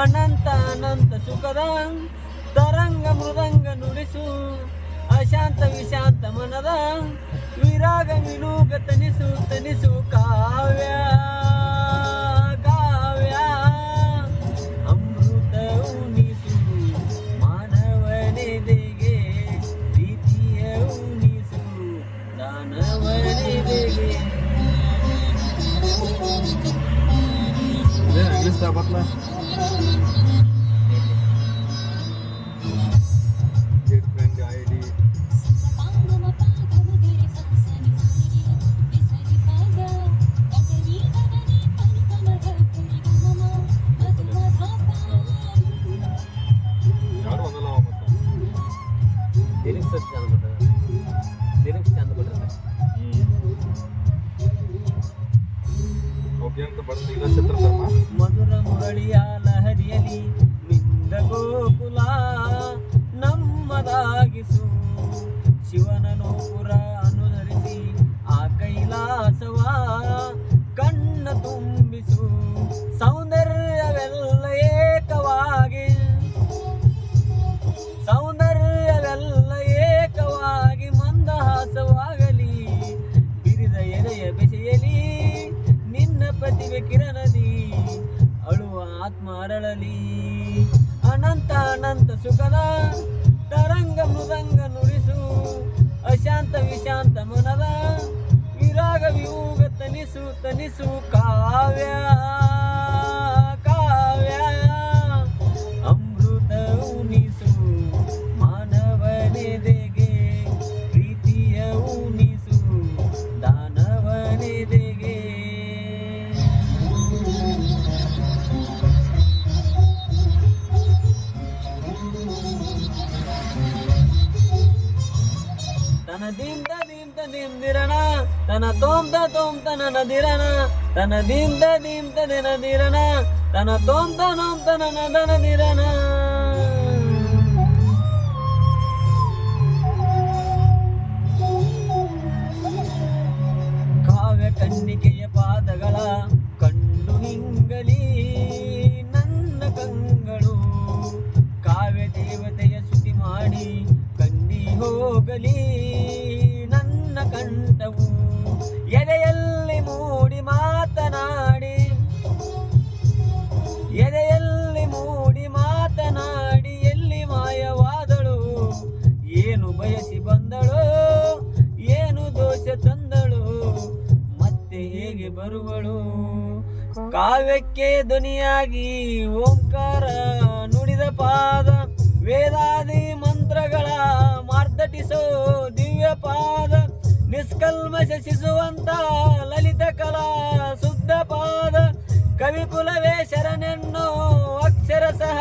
ಅನಂತ ಅನಂತ ಸುಖದ ತರಂಗ ಮೃದಂಗ ನುಡಿಸು ಅಶಾಂತ ವಿಶಾಂತ ಮನದ ವಿರಾಗ ವಿನೂಗ ತನಿಸು ತನಿಸು ಕಾವ್ಯ ಕಾವ್ಯ ಅಮೃತ ಉಣಿಸು ಮಾನವನೆದೆಗೆ ಪ್ರೀತಿಯ ಉಣಿಸು ದಾನವನೆದೆಗೆ. Butler. Get friend ID. ಯಾರು ಒಂದಲ್ಲ ಮತ್ತೆ ಲಿರಿಕ್ಸ್ ಚಂದ ಬಿಟ್ಟಾರೆ, ಲಿರಿಕ್ಸ್ ಚಂದ ಬಿಟ್ಟಾರೆ. ಓಕೆ ಅಂತ ಬರ್ತಿಲ್ಲ ಚಿತ್ರಧರ್ಮ. ಮಧುರ ಮುರಳಿಯ ಲಹರಿಯಲಿ ಮಿಂದ ಗೋಕುಲ ನಮ್ಮದಾಗಿಸು ಶಿವನ ನೋಪುರ ಅನುಸರಿಸಿ ಆ ಕೈಲಾಸವ ಕಣ್ಣ ತುಂಬಿಸು ಸೌಂದರ್ಯವೆಲ್ಲ ಏಕವಾಗಿ ಸೌಂದರ್ಯವೆಲ್ಲ ಏಕವಾಗಿ ಮಂದಹಾಸವಾಗಲಿ ಬಿರಿದ ಎದೆಯ ಬೆಸೆಯಲಿ ನಿನ್ನ ಪ್ರತಿಭೆ ಕಿರಣದಿ ಅಳುವ ಆತ್ಮ ಅರಳಲಿ ಅನಂತ ಅನಂತ ಸುಖದ ತರಂಗ ಮೃದಂಗ ನುಡಿಸು ಅಶಾಂತ ವಿಶಾಂತ ಮನದ ವಿರಾಗ ವಿಯೂಗ ತನಿಸು ತನಿಸು ಕಾವ್ಯ ಕಾವ್ಯ ಅಮೃತ ಉಣಿಸು ಮಾನವನೆದೆಗೆ ಪ್ರೀತಿಯ ಉಣಿಸು ದಾನವನೆದೆಗೆ. ತನ ದಿಂದ ದಿಂತ ದಿಂದಿರನ ತನ ತೋಂತ ತೋಂತ ನನದಿರನ ತನ ದಿಂದ ದಿಂತ ದಿನದಿರನ ತನ ತೋಂತ ನೋಂತ ನನದನದಿರನ. ಕಾವ್ಯ ಕನ್ನಿಕೆಯ ಪಾದಗಳ ಕಂಡು ಹಿಂಗಲಿ ನನ್ನ ಕಂಗಳು ಕಾವ್ಯ ದೇವತೆಯ ಸ್ತುತಿ ಮಾಡಿ ಕಂಡಿ ಹೋಗಲಿ ನನ್ನ ಕಂಠವು ಎದೆಯಲ್ಲಿ ಮೂಡಿ ಮಾತನಾಡಿ ಎದೆಯಲ್ಲಿ ಮೂಡಿ ಮಾತನಾಡಿ ಎಲ್ಲಿ ಮಾಯವಾದಳು ಏನು ಬಯಸಿ ಬಂದಳು ಏನು ದೋಷ ತಂದಳು ಮತ್ತೆ ಹೇಗೆ ಬರುವಳು. ಕಾವ್ಯಕ್ಕೆ ಧ್ವನಿಯಾಗಿ ಓಂಕಾರ ನುಡಿದ ಪಾದ ವೇದಾದಿ ಮಂತ್ರಗಳ ಮಾರ್ದಟಿಸೋ ದಿವ್ಯ ಪಾದ ನಿಷ್ಕಲ್ಮಶ ಶಿಸುವಂತ ಲಲಿತ ಕಲಾ ಶುದ್ಧ ಪಾದ ಕವಿಕುಲವೇ ಶರಣೆನ್ನೋ ಅಕ್ಷರ ಸಹ